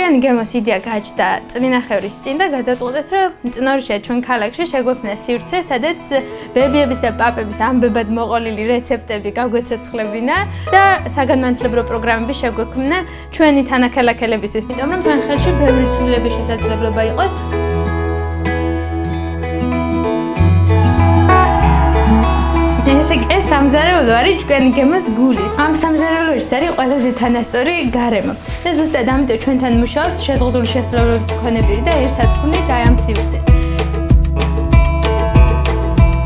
ჭკვიანი გემოს იდეა გაჩნდა წმინახევრის წინ და გადაწყვეტეთ, რომ წნორშია ჩვენ ქალაქში შეგვექმნა სივრცე, სადაც ბებიების და პაპების ამბებად მოყოლილი რეცეპტები გაგვეცოცხლებინა და საგანმანათლებლო პროგრამები შეგვექმნა ჩვენი თანაქალაქელებისთვის, იმიტომ რომ ჩვენ ხელში ბევრი ცვლილების შესაძლებლობა იყოს. ეს სამზარეულო არის ჭკვიანი გემოს გულის. ამ სამზარეულოში არის ყველაზე თანასწორი გარემო. და ზუსტად ამიტომ ჩვენთან მუშაობს შეზღუდული შესაძლებლობების მქონე პირი და ერთად ქმნით აი ამ სივრცეს.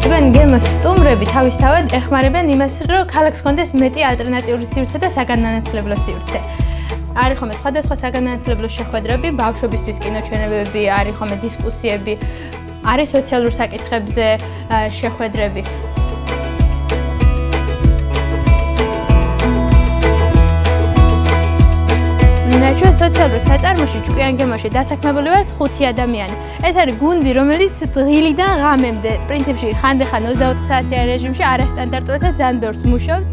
ჭკვიანი გემოს სტუმრები თავისთავად ეხმარებიან იმას, რომ ქალაქს ჰქონდეს მეტი ალტერნატიული სივრცე და საგანმანათლებლო სივრცე. არის ხომ სხვადასხვა საგანმანათლებლო შეხვედრები, ბავშვებისთვის კინოჩვენებები, არის ხომ დისკუსიები, არის სოციალურ საკითხებზე შეხვედრები. ჩვენ სოციალურ საწარმოში ჭკვიან გემოში დასაქმებული ვართ 5 ადამიანი. ეს არის გუნდი, რომელიც დღილიდან ღამემდე, პრინციპში ხანდახან 24 საათიან რეჟიმში არასტანდარტულად და ძალიან ბევრს მუშაობთ.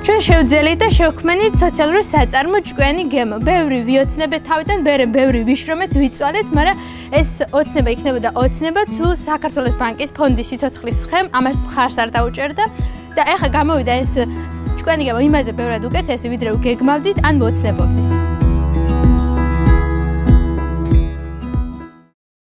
ჩვენ შევძელით და შევქმნით სოციალური საწარმო ჭკვიანი გემო. ბევრი ვიოცნებეთ თავიდან, ბევრი ვიშრომეთ, ვიწვალეთ, მაგრამ ეს ოცნება იქნებოდა ოცნება თუ საქართველოს ბანკის ფონდის სიცოცხლის სხემ ამას მხარს არ დაუჭერდა და ეხლა გამოვიდა ეს ჭკვიანი გემო იმაზე ბევრად უკეთესი, ვიდრე გეგმავდით ან მოცნებობდით.